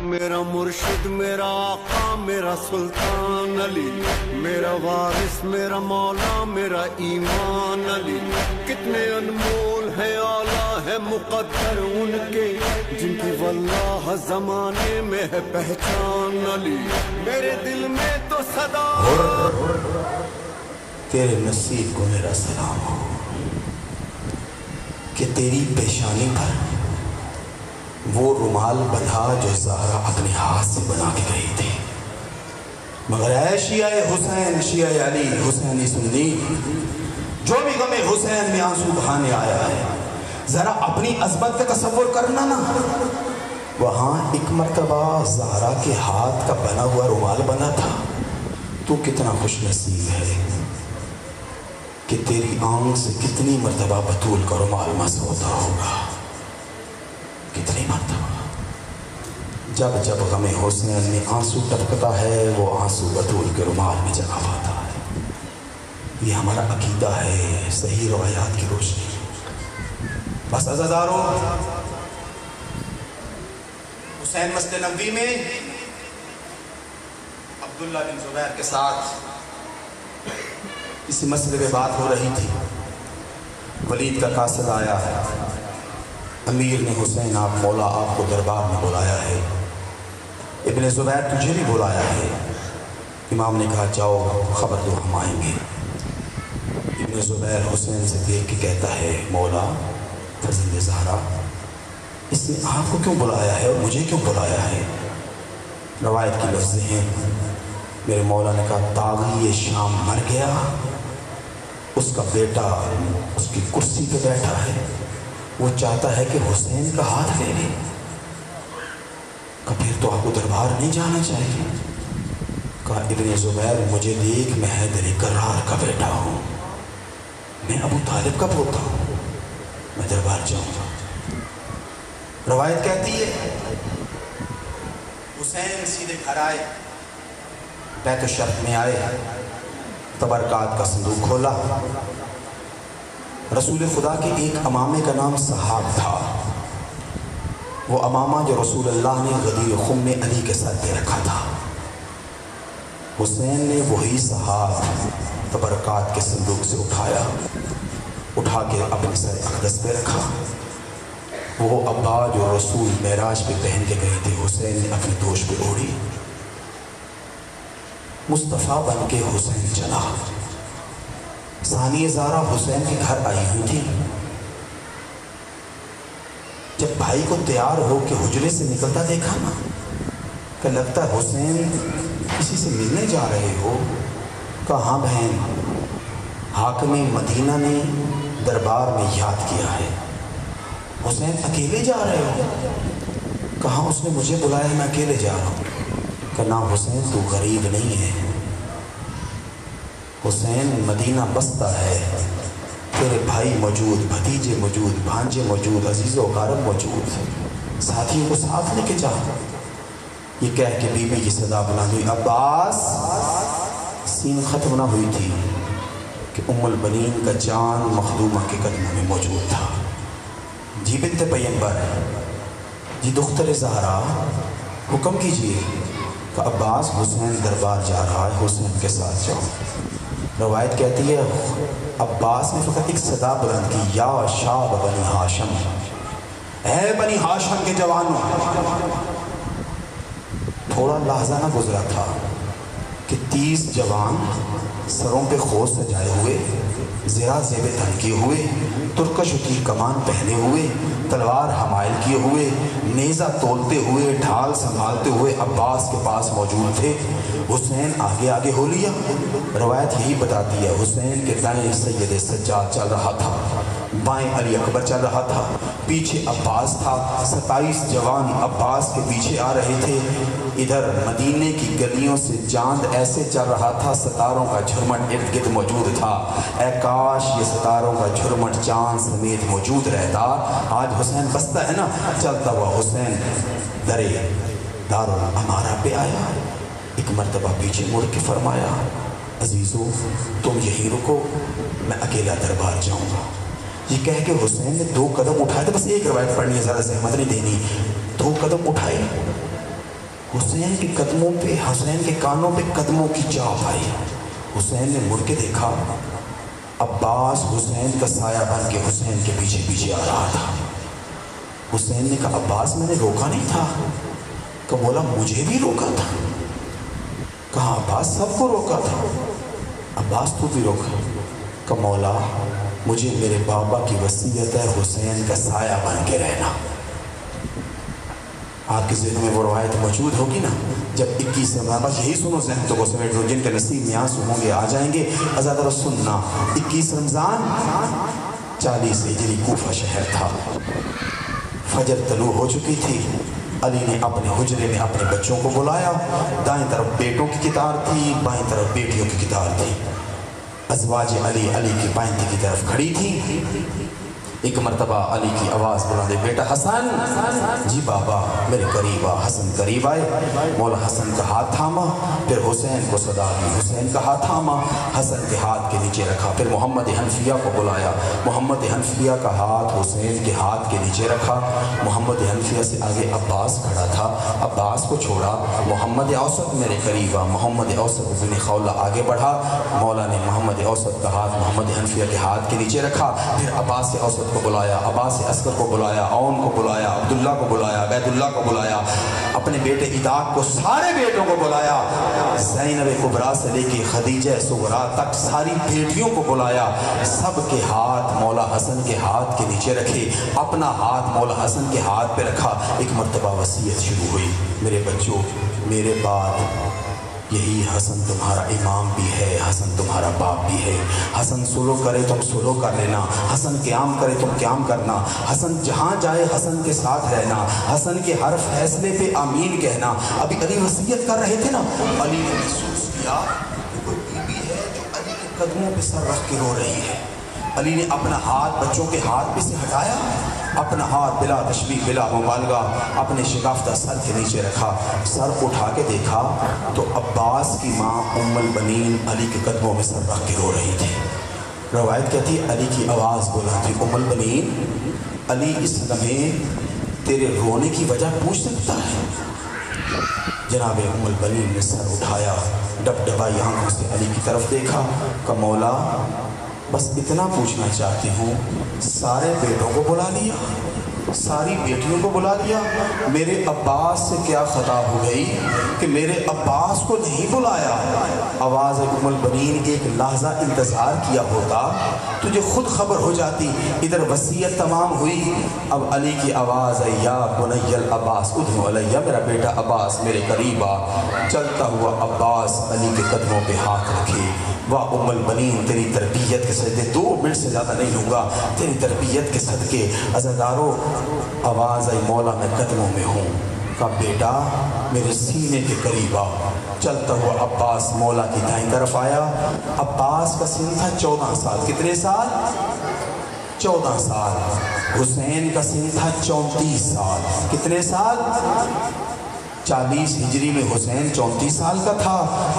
میرا مرشد میرا آقا میرا سلطان علی، میرا وارث میرا مولا میرا ایمان علی، کتنے انمول ہے اعلیٰ ہے مقدر ان کے جن کی واللہ زمانے میں ہے پہچان علی، میرے دل میں تو صدا تیرے نصیب کو میرا سلام ہو کہ تیری پیشانی پر وہ رومال بندھا جو زہرا اپنے ہاتھ سے بنا کے گئی تھی، مگر اے شیعہ حسین شیعہ علی حسینی سنی، جو بھی غم حسین میں آنسو بہانے آیا ہے ذرا اپنی عظمت کا تصور کرنا نا، وہاں ایک مرتبہ زہرا کے ہاتھ کا بنا ہوا رومال بنا تھا، تو کتنا خوش نصیب ہے کہ تیری آنکھ سے کتنی مرتبہ بطول کا رومال مس ہوتا ہوگا، کتنی مرتبہ جب جب غم حسین میں آنسو ٹپکتا ہے وہ آنسو بطول کے رومال میں جگہ پاتا ہے۔ یہ ہمارا عقیدہ ہے صحیح روایات کی روشنی۔ بس عزاداروں، حسین مسجد نبوی میں عبداللہ بن زبیر کے ساتھ اسی مسئلے پہ بات ہو رہی تھی، ولید کا قاصد آیا ہے، امیر نے حسین آپ مولا آپ کو دربار میں بلایا ہے، ابن زبیر تجھے بھی بلایا ہے، امام نے کہا جاؤ خبر دو ہم آئیں گے۔ ابن زبیر حسین سے دیکھ کے کہتا ہے مولا فرزند زہرا اس نے آپ کو کیوں بلایا ہے اور مجھے کیوں بلایا ہے؟ روایت کی لفظیں ہیں، میرے مولا نے کہا طاغی شام مر گیا، اس کا بیٹا اس کی کرسی پہ بیٹھا ہے، وہ چاہتا ہے کہ حسین کا ہاتھ لے لے، کہ پھر تو آپ کو دربار نہیں جانا چاہیے۔ کہا ابن زبیر مجھے دیکھ میں حیدر کرار کا بیٹا ہوں، میں ابو طالب کا پوتا ہوں، میں دربار جاؤں گا۔ روایت کہتی ہے حسین سیدھے گھر آئے، بیت الشرف میں آئے، تبرکات کا صندوق کھولا، رسول خدا کے ایک امامے کا نام صحاب تھا، وہ امامہ جو رسول اللہ نے غدیر خم میں علی کے سر پہ رکھا تھا، حسین نے وہی صحاب تبرکات کے صندوق سے اٹھایا، اٹھا کے اپنے سر اقدس پہ رکھا۔ وہ ابا جو رسول معراج پہ پہن کے گئے تھے حسین نے اپنے دوش پہ اوڑھی، مصطفیٰ بن کے حسین چلا۔ ثانیہ زہرا حسین کے گھر آئی ہوئی تھی، جب بھائی کو تیار ہو کے حجرے سے نکلتا دیکھا نا کہ لگتا ہے حسین کسی سے ملنے جا رہے ہو، کہا ہاں بہن حاکم مدینہ نے دربار میں یاد کیا ہے، حسین اکیلے جا رہے ہو؟ کہاں اس نے مجھے بلایا میں اکیلے جا رہا ہوں۔ کہا حسین تو غریب نہیں ہے، حسین مدینہ بستا ہے، تیرے بھائی موجود، بھتیجے موجود، بھانجے موجود، عزیز و اقارب موجود، ساتھیوں کو ساتھ لے کے جا۔ یہ کہہ کے بی بی کی صدا بلند ہوئی عباس، سین ختم نہ ہوئی تھی کہ ام البنین کا جان مخدومہ کے قدموں میں موجود تھا۔ جی بنت پیمبر، جی دختر زہرا، حکم کیجئے کہ عباس حسین دربار جا رہا ہے، حسین کے ساتھ جاؤ۔ روایت کہتی ہے عباس نے فقط ایک صدا بلند کی، یا شاب بنی ہاشم، اے بنی ہاشم کے جوانوں۔ تھوڑا لحظہ نہ گزرا تھا کہ 30 جوان سروں پہ خوش سجائے ہوئے، زرہ زیب تن کیے ہوئے، ترکش کی کمان پہنے ہوئے، تلوار حمائل کیے ہوئے، نیزہ تولتے ہوئے، ڈھال سنبھالتے ہوئے عباس کے پاس موجود تھے۔ حسین آگے آگے ہو لیا۔ روایت یہی بتاتی ہے حسین کے دائیں سید سجاد چل رہا تھا، بائیں علی اکبر چل رہا تھا، پیچھے عباس تھا، 27 جوان عباس کے پیچھے آ رہے تھے۔ ادھر مدینے کی گلیوں سے چاند ایسے چل رہا تھا، ستاروں کا جھرمٹ ارد گرد موجود تھا۔ اے کاش یہ ستاروں کا جھرمٹ چاند سمیت موجود رہتا۔ آج حسین بستا ہے نا، چلتا ہوا حسین درے دارالامارہ پہ آیا، ایک مرتبہ پیچھے مڑ کے فرمایا عزیزو تم یہی رکو، میں اکیلا دربار جاؤں گا۔ یہ کہہ کے حسین نے 2 قدم اٹھائے تھے، بس ایک روایت پڑھنی ہے، زیادہ زحمت نہیں دینی۔ 2 قدم اٹھائے، حسین کے قدموں پہ، حسین کے کانوں پہ قدموں کی چاپ آئی۔ حسین نے مڑ کے دیکھا، عباس حسین کا سایہ بن کے حسین کے پیچھے پیچھے آ رہا تھا۔ حسین نے کہا عباس میں نے روکا نہیں تھا؟ کہ مولا مجھے بھی روکا تھا۔ کہا عباس سب کو روکا تھا۔ عباس تو بھی روکا۔ کہ مولا مجھے میرے بابا کی وصیت ہے حسین کا سایہ بن کے رہنا۔ آپ کے ذہن میں وہ روایت موجود ہوگی نا، جب 21 رمضان، بس یہی سنو ذہن تو کو سمیٹ لو، جن کے نصیب میں آنسو ہوں گے آ جائیں گے۔ عزادارو سننا، 21 رمضان 40 ہجری کوفہ شہر تھا، فجر طلوع ہو چکی تھی۔ علی نے اپنے حجرے میں اپنے بچوں کو بلایا، دائیں طرف بیٹوں کی قطار تھی، بائیں طرف بیٹیوں کی قطار تھی۔ ازواج علی علی کی بائیں کی طرف کھڑی تھی۔ ایک مرتبہ علی کی آواز بلندے، بیٹا حسن۔ جی بابا، میرے قریب آ۔ حسن قریب آئے، مولا حسن کا ہاتھ تھاما، پھر حسین کو صدا دی، حسین کا ہاتھ تھاما، حسن کے ہاتھ کے نیچے رکھا، پھر محمد حنفیہ کو بلایا، محمد حنفیہ کا ہاتھ حسین کے ہاتھ کے نیچے رکھا۔ محمد حنفیہ سے آگے عباس کھڑا تھا، عباس کو چھوڑا، محمد اوسط میرے قریب آ۔ محمد اوسط بن خولہ آگے بڑھا، مولا نے محمد اوسط کا ہاتھ محمد حنفیہ کے ہاتھ کے نیچے رکھا، پھر عباس اوسط کو بلایا، عباس اصغر کو بلایا، عون کو بلایا، عبداللہ کو بلایا، عبید اللہ کو بلایا، اپنے بیٹے اداق کو، سارے بیٹوں کو بلایا، زینب کبریٰ سے لے کے خدیجہ صغریٰ تک ساری بیٹیوں کو بلایا۔ سب کے ہاتھ مولا حسن کے ہاتھ کے نیچے رکھے، اپنا ہاتھ مولا حسن کے ہاتھ پہ رکھا۔ ایک مرتبہ وصیت شروع ہوئی، میرے بچوں، میرے بعد یہی حسن تمہارا امام بھی ہے، حسن تمہارا باپ بھی ہے۔ حسن سلو کرے تم سلو کر لینا، حسن قیام کرے تم قیام کرنا، حسن جہاں جائے حسن کے ساتھ رہنا، حسن کے ہر فیصلے پہ آمین کہنا۔ ابھی علی وصیت کر رہے تھے نا، علی نے محسوس کیا کہ کوئی بیوی ہے جو علی کے قدموں پہ سر رکھ کے رو رہی ہے۔ علی نے اپنا ہاتھ بچوں کے ہاتھ پہ سے ہٹایا، اپنا ہاتھ بلا تشبیہ بلا مبالغہ اپنے شکافتہ سر کے نیچے رکھا، سر اٹھا کے دیکھا تو عباس کی ماں ام البنین علی کے قدموں میں سر رکھ کے رو رہی تھی۔ روایت کہتی ہے علی کی آواز بلند تھی، ام البنین، علی اس لمحے تیرے رونے کی وجہ پوچھ سکتا ہے؟ جناب ام البنین نے سر اٹھایا، ڈب ڈبائی آنکھوں سے علی کی طرف دیکھا کہ مولا بس اتنا پوچھنا چاہتی ہوں، سارے بیٹوں کو بلا لیا، ساری بیٹیوں کو بلا لیا، میرے عباس سے کیا خطا ہو گئی کہ میرے عباس کو نہیں بلایا؟ آواز ام البنین ایک لحظہ انتظار کیا ہوتا تجھے خود خبر ہو جاتی۔ ادھر وصیت تمام ہوئی، اب علی کی آواز ہے، یا بنی العباس ادھو علیہ، میرا بیٹا عباس میرے قریب آ۔ چلتا ہوا عباس علی کے قدموں پہ ہاتھ رکھے، واہ ام البنین تیری تربیت کے صدقے، 2 منٹ سے زیادہ نہیں لوں گا، تیری تربیت کے صدقے۔ عزادارو آواز آئی، مولا میں قدموں میں ہوں۔ کہا بیٹا میرے سینے کے قریب آ۔ چلتا ہوا عباس مولا کی دائیں طرف آیا۔ عباس کا سن تھا 14 سال، کتنے سال؟ 14 سال۔ حسین کا سن تھا 34 سال، کتنے سال؟ 40 ہجری میں حسین 34 سال کا تھا،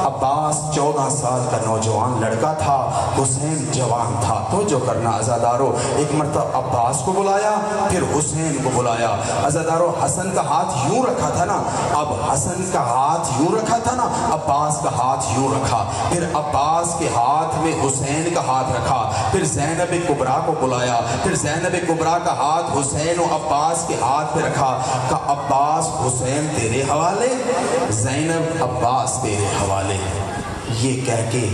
عباس 14 سال کا نوجوان لڑکا تھا، حسین جوان تھا۔ تو جو کرنا عزادارو، ایک مرتبہ عباس کو بلایا، پھر حسین کو بلایا۔ عزادارو حسن کا ہاتھ یوں رکھا تھا نا، اب حسن کا ہاتھ یوں رکھا تھا نا، عباس کا ہاتھ یوں رکھا، پھر عباس کے ہاتھ میں حسین کا ہاتھ رکھا، پھر زینب کبریٰ کو بلایا، پھر زینب کبریٰ کا ہاتھ حسین و عباس کے ہاتھ پہ رکھا، کہا عباس حسین تیرے حوالے، زینب عباس تیرے حوالے۔ یہ کہہ کے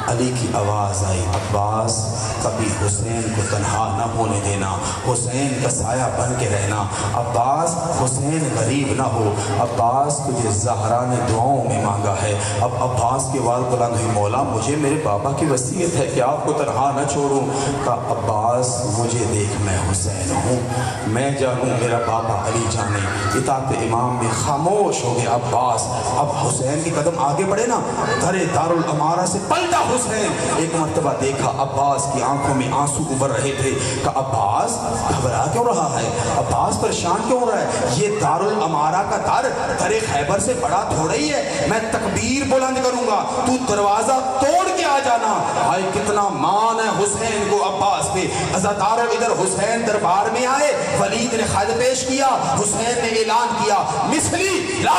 علی کی آواز آئی، عباس کبھی حسین کو تنہا نہ ہونے دینا، حسین کا سایہ بن کے رہنا، عباس حسین غریب نہ ہو، عباس تجھے زہرا نے دعاؤں میں مانگا ہے۔ اب عباس کی آواز بلند ہوئی، مولا مجھے میرے بابا کی وصیت ہے کہ آپ کو تنہا نہ چھوڑوں۔ کہا عباس مجھے دیکھ میں حسین ہوں، میں جانوں میرا بابا علی جانے۔ اطاعت امام میں خاموش ہو گیا عباس۔ اب حسین کے قدم آگے بڑھے نا، درِ دارالامارہ سے پلٹا حسین۔ ایک مرتبہ دیکھا عباس کی آنکھوں میں آنسو ابھر رہے تھے، کہ عباس گھبرا کیوں رہا ہے، عباس پریشان کیوں ہو رہا ہے؟ یہ دارالامارہ کا در خیبر سے بڑا تھوڑا ہی ہے، میں تکبیر بلند کروں گا، تو دروازہ توڑ کے آ جانا۔ بھائی کتنا مان ہے حسین کو عباس پہ۔ عزادارو ادھر حسین دربار میں آئے، ولید نے خط پیش کیا، حسین نے اعلان کیا، مثلی لا